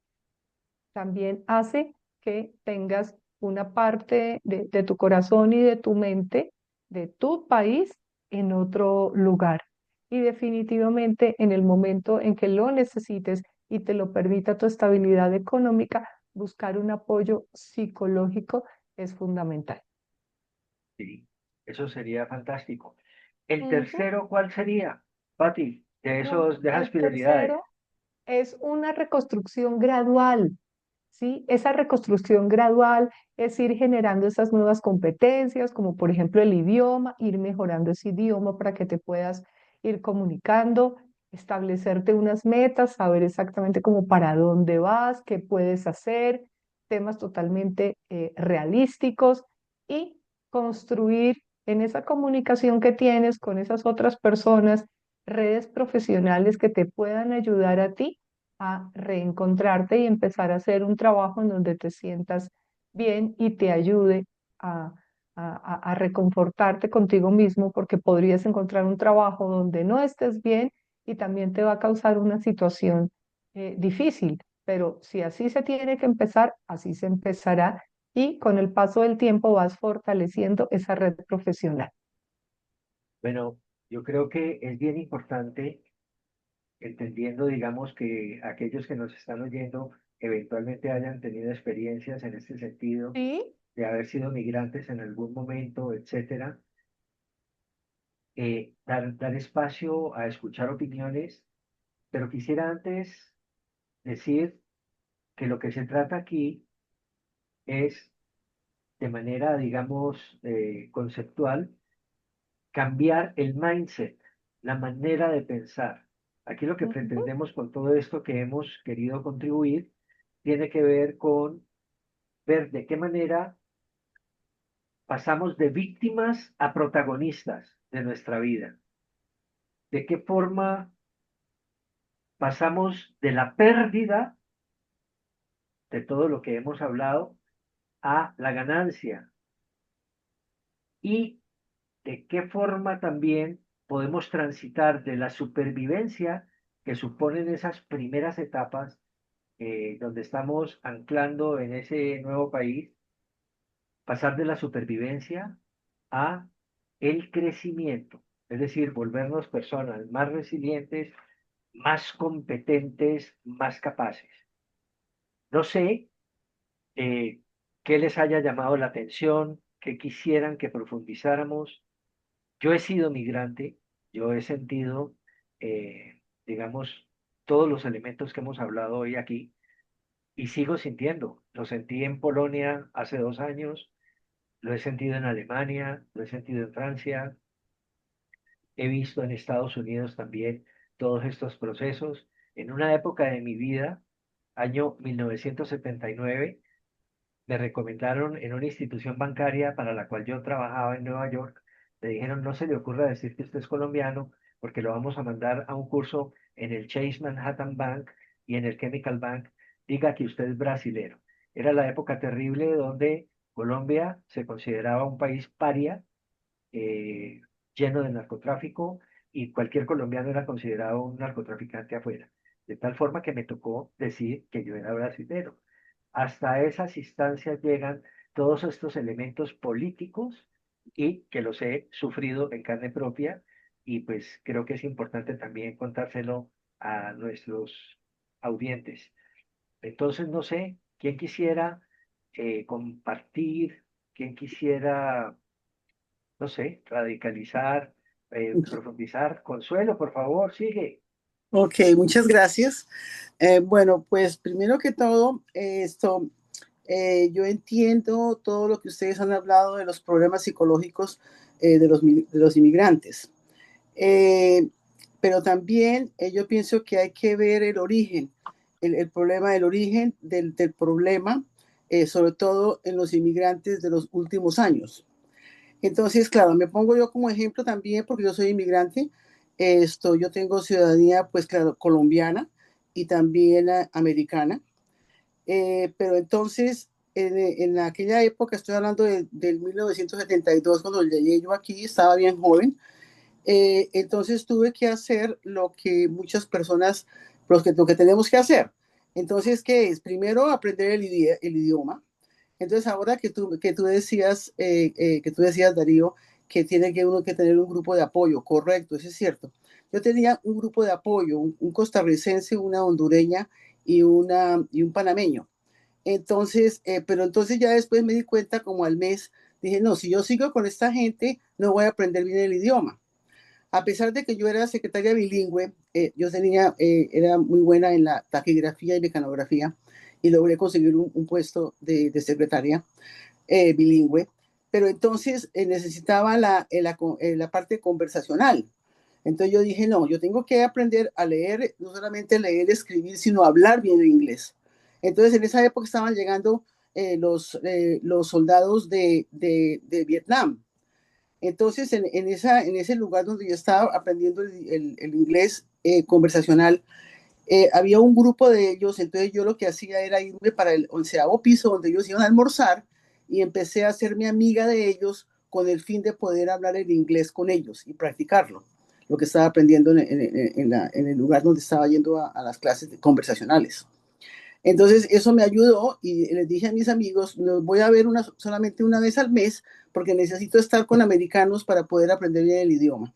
también hace que tengas una parte de tu corazón y de tu mente, de tu país, en otro lugar. Y definitivamente en el momento en que lo necesites y te lo permita tu estabilidad económica, buscar un apoyo psicológico es fundamental. Sí, eso sería fantástico. El Ujú. tercero, ¿cuál sería, Pati, No, de esas el prioridades? tercero es una reconstrucción gradual, ¿sí? Esa reconstrucción gradual es ir generando esas nuevas competencias, como por ejemplo el idioma, ir mejorando ese idioma para que te puedas ir comunicando, establecerte unas metas, saber exactamente cómo para dónde vas, qué puedes hacer, temas totalmente realísticos y construir en esa comunicación que tienes con esas otras personas redes profesionales que te puedan ayudar a ti a reencontrarte y empezar a hacer un trabajo en donde te sientas bien y te ayude a, a reconfortarte contigo mismo, porque podrías encontrar un trabajo donde no estés bien y también te va a causar una situación difícil. Pero si así se tiene que empezar, así se empezará y con el paso del tiempo vas fortaleciendo esa red profesional. Bueno, yo creo que es bien importante, entendiendo, digamos, que aquellos que nos están oyendo eventualmente hayan tenido experiencias en este sentido, Sí, de haber sido migrantes en algún momento, etcétera, dar espacio a escuchar opiniones, pero quisiera antes decir que lo que se trata aquí es, de manera, digamos, conceptual, cambiar el mindset, la manera de pensar. Aquí lo que ujú, pretendemos con todo esto que hemos querido contribuir tiene que ver con ver de qué manera pasamos de víctimas a protagonistas de nuestra vida, de qué forma pasamos de la pérdida de todo lo que hemos hablado a la ganancia y de qué forma también podemos transitar de la supervivencia que suponen esas primeras etapas donde estamos anclando en ese nuevo país, pasar de la supervivencia a el crecimiento, es decir, volvernos personas más resilientes, más competentes, más capaces. No sé qué les haya llamado la atención, qué quisieran que profundizáramos. Yo he sido migrante, yo he sentido, digamos, todos los elementos que hemos hablado hoy aquí y sigo sintiendo. Lo sentí en Polonia hace 2 años, lo he sentido en Alemania, lo he sentido en Francia, he visto en Estados Unidos también todos estos procesos. En una época de mi vida, año 1979, me recomendaron en una institución bancaria para la cual yo trabajaba en Nueva York, me dijeron, no se le ocurra decir que usted es colombiano, porque lo vamos a mandar a un curso en el Chase Manhattan Bank y en el Chemical Bank, diga que usted es brasilero. Era la época terrible donde Colombia se consideraba un país paria, lleno de narcotráfico y cualquier colombiano era considerado un narcotraficante afuera. De tal forma que me tocó decir que yo era brasilero. Hasta esas instancias llegan todos estos elementos políticos y que los he sufrido en carne propia y pues creo que es importante también contárselo a nuestros audientes. Entonces, no sé, ¿quién quisiera compartir? ¿Quién quisiera, no sé, radicalizar, profundizar? Consuelo, por favor, sigue. Ok, muchas gracias. Bueno, pues primero que todo, yo entiendo todo lo que ustedes han hablado de los problemas psicológicos de los inmigrantes. Eh, pero también yo pienso que hay que ver el origen, el problema del origen del problema, sobre todo en los inmigrantes de los últimos años. Entonces, claro, me pongo yo como ejemplo también porque yo soy inmigrante. Yo tengo ciudadanía, pues claro, colombiana y también americana. Pero entonces, en aquella época, estoy hablando del 1972, cuando llegué yo aquí, estaba bien joven. Entonces tuve que hacer lo que muchas personas, lo que tenemos que hacer. Entonces, ¿qué es? Primero, aprender el idioma. Entonces, ahora que tú decías, Darío, que tiene que uno que tener un grupo de apoyo, correcto, eso es cierto. Yo tenía un grupo de apoyo, un costarricense, una hondureña y un panameño. Entonces, pero entonces ya después me di cuenta como al mes, dije, no, si yo sigo con esta gente, no voy a aprender bien el idioma. A pesar de que yo era secretaria bilingüe, era muy buena en la taquigrafía y mecanografía y logré conseguir un puesto de secretaria bilingüe, pero entonces necesitaba la parte conversacional. Entonces yo dije, no, yo tengo que aprender a leer, no solamente leer, escribir, sino hablar bien el inglés. Entonces en esa época estaban llegando los soldados de Vietnam. Entonces, en ese lugar donde yo estaba aprendiendo el inglés conversacional, había un grupo de ellos, entonces yo lo que hacía era irme para el 11.º piso donde ellos iban a almorzar y empecé a hacerme amiga de ellos con el fin de poder hablar el inglés con ellos y practicarlo, lo que estaba aprendiendo en el lugar donde estaba yendo a las clases conversacionales. Entonces eso me ayudó y les dije a mis amigos, los voy a ver solamente una vez al mes porque necesito estar con americanos para poder aprender bien el idioma.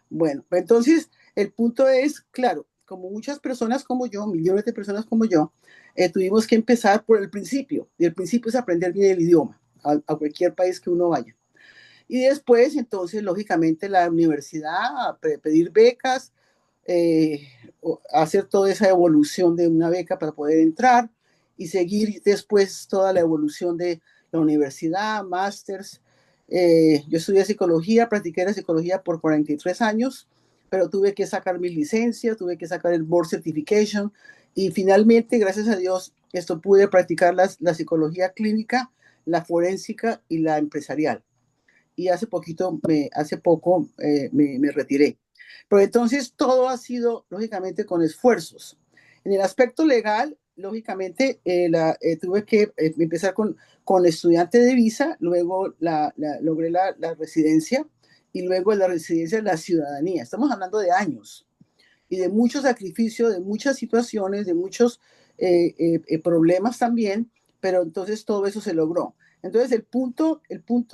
Bueno, entonces el punto es, claro, como muchas personas como yo, millones de personas como yo, tuvimos que empezar por el principio. Y el principio es aprender bien el idioma a cualquier país que uno vaya. Y después, entonces, lógicamente, la universidad, pedir becas, eh, hacer toda esa evolución de una beca para poder entrar y seguir después toda la evolución de la universidad, másters. Yo estudié psicología, practiqué la psicología por 43 años, pero tuve que sacar mi licencia, tuve que sacar el Board Certification y finalmente, gracias a Dios, esto pude practicar la psicología clínica, la forénsica y la empresarial y hace poco me retiré. Pero entonces todo ha sido, lógicamente, con esfuerzos. En el aspecto legal, lógicamente, tuve que empezar con estudiante de visa, luego logré la residencia y luego en la residencia la ciudadanía. Estamos hablando de años y de mucho sacrificio, de muchas situaciones, de muchos problemas también, pero entonces todo eso se logró. Entonces el punto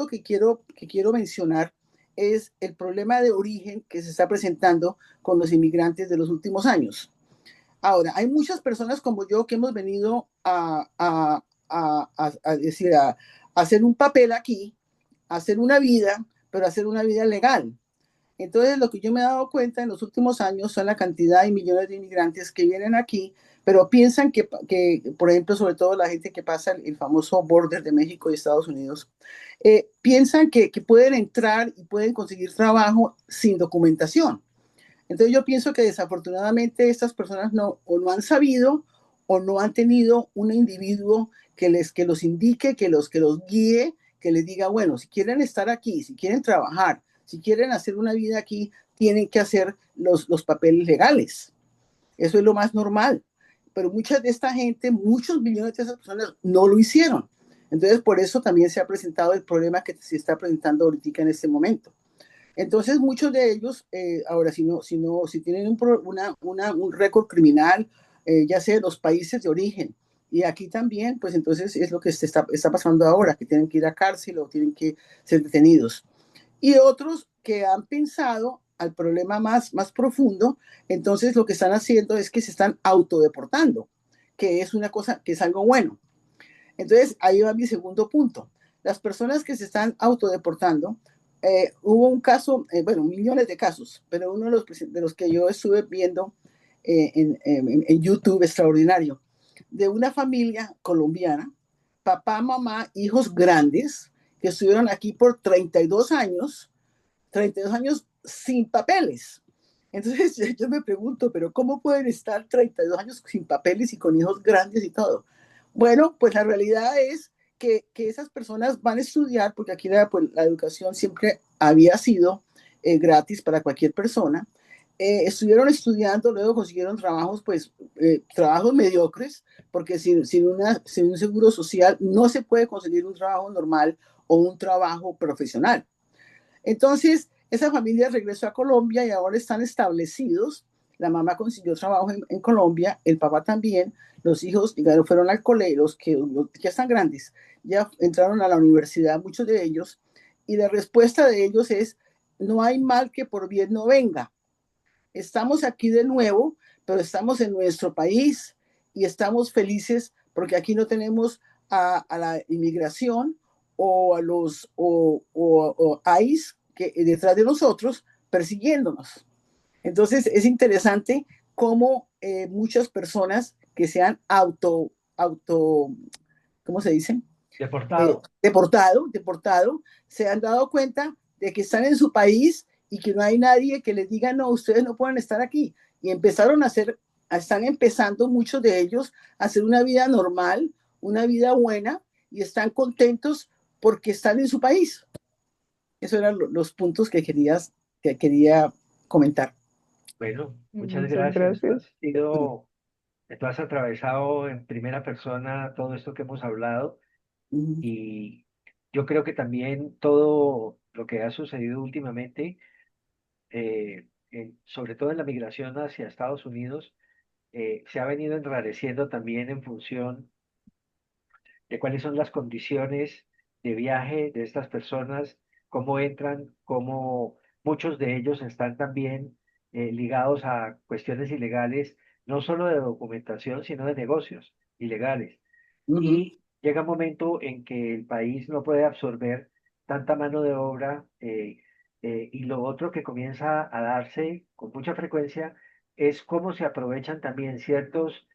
que quiero mencionar es el problema de origen que se está presentando con los inmigrantes de los últimos años. Ahora, hay muchas personas como yo que hemos venido decir, a hacer un papel aquí, a hacer una vida, pero a hacer una vida legal. Entonces, lo que yo me he dado cuenta en los últimos años son la cantidad de millones de inmigrantes que vienen aquí, pero piensan por ejemplo, sobre todo la gente que pasa el famoso border de México y Estados Unidos, piensan que pueden entrar y pueden conseguir trabajo sin documentación. Entonces, yo pienso que desafortunadamente estas personas o no han sabido o no han tenido un individuo que los indique, que los guíe, que les diga, bueno, si quieren estar aquí, si quieren trabajar, si quieren hacer una vida aquí, tienen que hacer los papeles legales. Eso es lo más normal. Pero mucha de esta gente, muchos millones de esas personas no lo hicieron. Entonces, por eso también se ha presentado el problema que se está presentando ahorita en este momento. Entonces, muchos de ellos, ahora, si tienen un récord criminal, ya sea de los países de origen, y aquí también, pues entonces es lo que está pasando ahora, que tienen que ir a cárcel o tienen que ser detenidos. Y otros que han pensado al problema más profundo, entonces lo que están haciendo es que se están autodeportando, que es una cosa, que es algo bueno. Entonces, ahí va mi segundo punto. Las personas que se están autodeportando, hubo un caso, bueno, millones de casos, pero uno de los que yo estuve viendo en YouTube, extraordinario, de una familia colombiana, papá, mamá, hijos grandes, que estuvieron aquí por 32 años sin papeles. Entonces yo me pregunto, pero ¿cómo pueden estar 32 años sin papeles y con hijos grandes y todo? Bueno, pues la realidad es que esas personas van a estudiar, porque aquí pues, la educación siempre había sido gratis para cualquier persona. Estuvieron estudiando, luego consiguieron trabajos, pues trabajos mediocres, porque sin un seguro social no se puede conseguir un trabajo normal o un trabajo profesional. Entonces, esa familia regresó a Colombia y ahora están establecidos. La mamá consiguió trabajo en Colombia, el papá también, los hijos fueron al colegio, los que están grandes, ya entraron a la universidad, muchos de ellos, y la respuesta de ellos es, no hay mal que por bien no venga. Estamos aquí de nuevo, pero estamos en nuestro país y estamos felices porque aquí no tenemos a la inmigración o a los o ICE que detrás de nosotros persiguiéndonos. Entonces es interesante cómo muchas personas que se han ¿cómo se dice? Deportado. Deportado, se han dado cuenta de que están en su país y que no hay nadie que les diga, no, ustedes no pueden estar aquí. Y empezaron están empezando muchos de ellos a hacer una vida normal, una vida buena, y están contentos porque están en su país. Esos eran los puntos que quería comentar. Bueno, muchas Muchas gracias. gracias. Tú has atravesado en primera persona todo esto que hemos hablado y yo creo que también todo lo que ha sucedido últimamente, sobre todo en la migración hacia Estados Unidos, se ha venido enrareciendo también en función de cuáles son las condiciones de viaje de estas personas, cómo entran, cómo muchos de ellos están también ligados a cuestiones ilegales, no solo de documentación, sino de negocios ilegales. Y llega un momento en que el país no puede absorber tanta mano de obra y lo otro que comienza a darse con mucha frecuencia es cómo se aprovechan también ciertos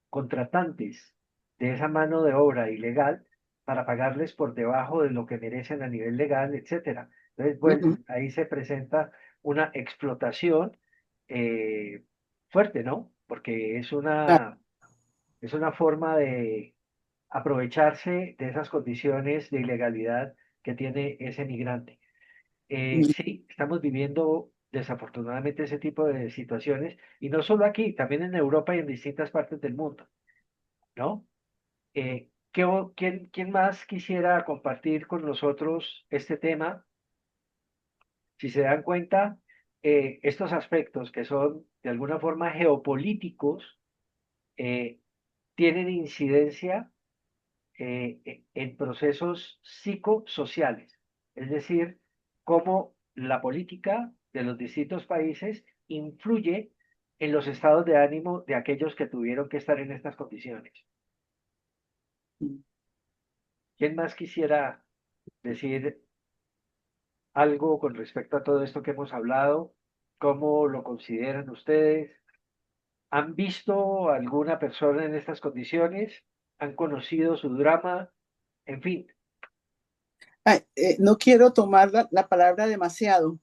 contratantes de esa mano de obra ilegal para pagarles por debajo de lo que merecen a nivel legal, etcétera. Entonces, bueno, ahí se presenta una explotación eh, fuerte, ¿no? Porque es una forma de aprovecharse de esas condiciones de ilegalidad que tiene ese migrante. Sí, estamos viviendo desafortunadamente ese tipo de situaciones, y no solo aquí, también en Europa y en distintas partes del mundo, ¿no? ¿Quién más quisiera compartir con nosotros este tema? Si se dan cuenta, estos aspectos que son de alguna forma geopolíticos eh, tienen incidencia en procesos psicosociales, es decir, cómo la política de los distintos países influye en los estados de ánimo de aquellos que tuvieron que estar en estas condiciones. ¿Quién más quisiera decir algo con respecto a todo esto que hemos hablado? ¿Cómo lo consideran ustedes? ¿Han visto alguna persona en estas condiciones? ¿Han conocido su drama? En fin, Ay, no quiero tomar la palabra demasiado,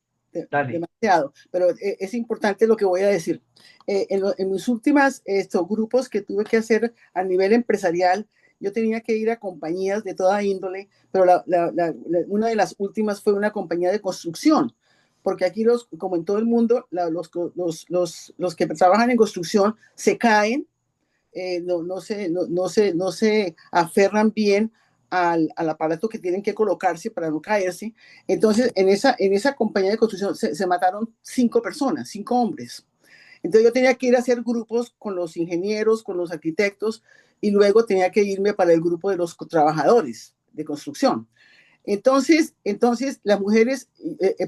dale. demasiado, pero es importante lo que voy a decir. En mis últimas estos grupos que tuve que hacer a nivel empresarial, yo tenía que ir a compañías de toda índole, pero una de las últimas fue una compañía de construcción, porque aquí, como en todo el mundo, los que trabajan en construcción se caen, no se aferran bien al aparato que tienen que colocarse para no caerse. Entonces, en esa compañía de construcción se mataron 5 personas, 5 hombres. Entonces yo tenía que ir a hacer grupos con los ingenieros, con los arquitectos, y luego tenía que irme para el grupo de los trabajadores de construcción. Entonces las mujeres,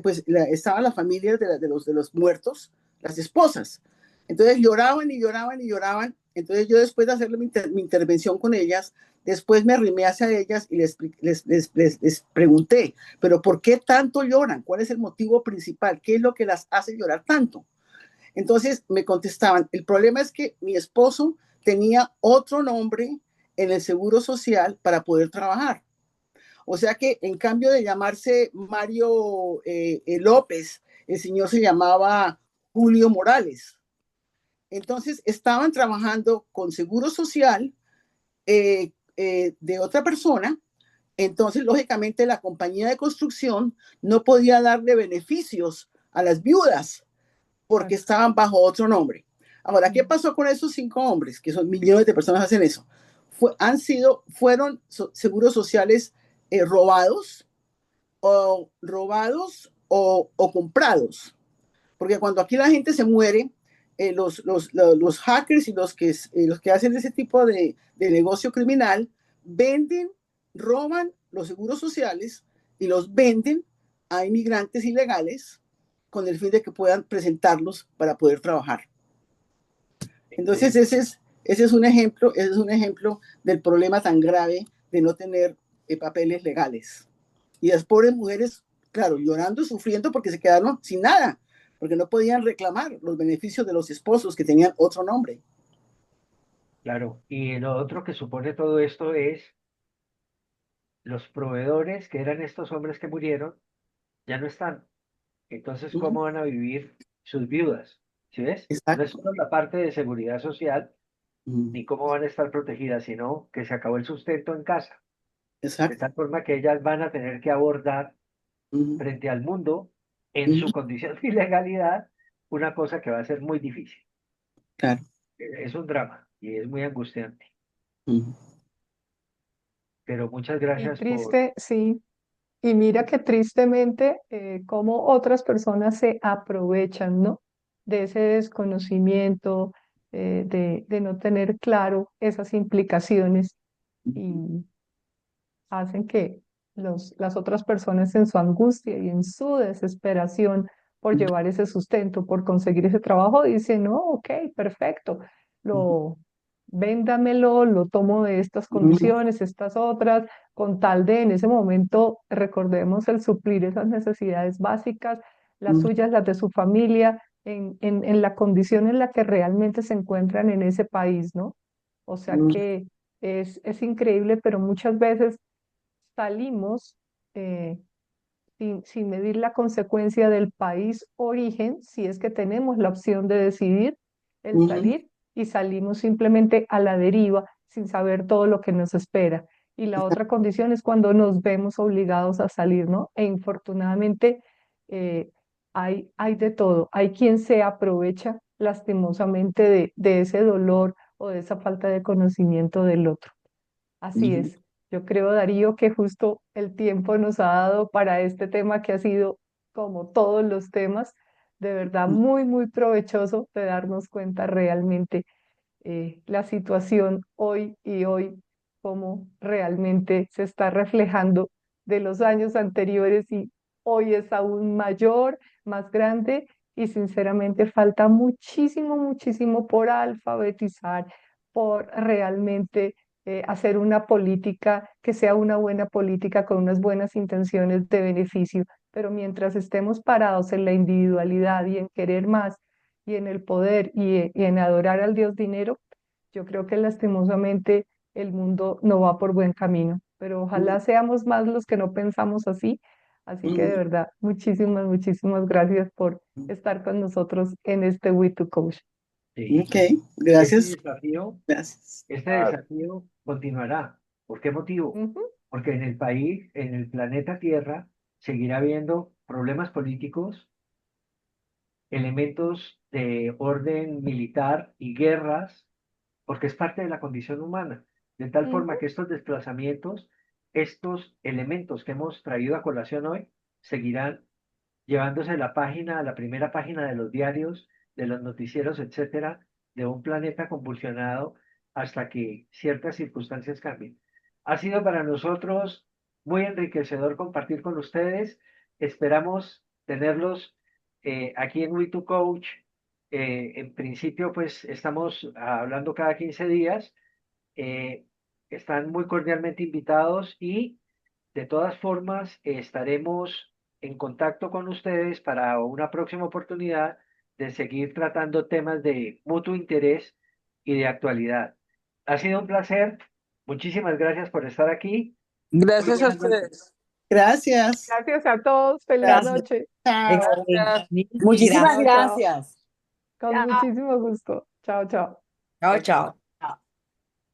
pues estaba la familia de los muertos, las esposas. Entonces lloraban y lloraban y lloraban. Entonces yo, después de hacer mi intervención con ellas, después me arrimé hacia ellas y les pregunté, pero ¿por qué tanto lloran? ¿Cuál es el motivo principal? ¿Qué es lo que las hace llorar tanto? Entonces me contestaban, el problema es que mi esposo tenía otro nombre en el Seguro Social para poder trabajar. O sea que en cambio de llamarse Mario López, el señor se llamaba Julio Morales. Entonces estaban trabajando con Seguro Social de otra persona. Entonces, lógicamente, la compañía de construcción no podía darle beneficios a las viudas porque estaban bajo otro nombre. Ahora, ¿qué pasó con esos 5 hombres? Que son millones de personas hacen eso. Fueron seguros sociales robados o comprados. Porque cuando aquí la gente se muere, los hackers y los que hacen ese tipo de negocio criminal venden, roban los seguros sociales y los venden a inmigrantes ilegales con el fin de que puedan presentarlos para poder trabajar. Entonces ese es un ejemplo del problema tan grave de no tener papeles legales. Y las pobres mujeres, claro, llorando y sufriendo porque se quedaron sin nada, porque no podían reclamar los beneficios de los esposos que tenían otro nombre. Claro, y lo otro que supone todo esto es los proveedores, que eran estos hombres que murieron, ya no están. Entonces, ¿cómo van a vivir sus viudas? ¿Sí ves? No es Exacto. solo la parte de seguridad social, Mm. ni cómo van a estar protegidas, sino que se acabó el sustento en casa, de Exacto. tal forma que ellas van a tener que abordar Mm. frente al mundo, en Mm. su condición de ilegalidad, una cosa que va a ser muy difícil. Claro. Es un drama y es muy angustiante. Mm. Pero muchas Y gracias por... triste, sí. Y mira que tristemente, cómo otras personas se aprovechan, ¿no? De ese desconocimiento, de no tener claro esas implicaciones y hacen que las otras personas en su angustia y en su desesperación por Mm. llevar ese sustento, por conseguir ese trabajo, dicen, no, ok, perfecto, lo, véndamelo, lo tomo de estas Mm. condiciones, estas otras, con tal de en ese momento, recordemos el suplir esas necesidades básicas, las Mm. suyas, las de su familia, en la condición en la que realmente se encuentran en ese país, ¿no? O sea Mm. que es increíble, pero muchas veces salimos eh, sin medir la consecuencia del país origen, si es que tenemos la opción de decidir el Mm. salir y salimos simplemente a la deriva sin saber todo lo que nos espera. Y la otra condición es cuando nos vemos obligados a salir, ¿no? E infortunadamente eh, hay de todo. Hay quien se aprovecha lastimosamente de ese dolor o de esa falta de conocimiento del otro. Así Mm. es. Yo creo, Darío, que justo el tiempo nos ha dado para este tema que ha sido, como todos los temas, de verdad Mm. muy, muy provechoso de darnos cuenta realmente la situación hoy y hoy, cómo realmente se está reflejando de los años anteriores y hoy es aún mayor, más grande y sinceramente falta muchísimo, muchísimo por alfabetizar, por realmente hacer una política que sea una buena política con unas buenas intenciones de beneficio. Pero mientras estemos parados en la individualidad y en querer más y en el poder y en adorar al Dios dinero, yo creo que lastimosamente el mundo no va por buen camino, pero Mm. ojalá seamos más los que no pensamos así. Así que de Mm. verdad, muchísimas, muchísimas gracias por estar con nosotros en este We to Coach. Sí. Ok, Este gracias. desafío, Gracias. este desafío continuará. ¿Por qué motivo? Ujú, Porque en el país, en el planeta Tierra, seguirá habiendo problemas políticos, elementos de orden militar y guerras, porque es parte de la condición humana, de tal forma ujú. que estos desplazamientos estos elementos que hemos traído a colación hoy seguirán llevándose la página, la primera página de los diarios, de los noticieros, etcétera, de un planeta convulsionado hasta que ciertas circunstancias cambien. Ha sido para nosotros muy enriquecedor compartir con ustedes. Esperamos tenerlos aquí en We2Coach. En principio, pues estamos hablando cada 15 días. Eh, Están muy cordialmente invitados y de todas formas estaremos en contacto con ustedes para una próxima oportunidad de seguir tratando temas de mutuo interés y de actualidad. Ha sido un placer. Muchísimas gracias por estar aquí. Muy Gracias a buenas noches. ustedes. Gracias. Gracias a todos, feliz Gracias. noche. Chao. Gracias. Muchísimas Chao, chao. gracias. Con muchísimo gusto. Chao, chao. Chao, chao.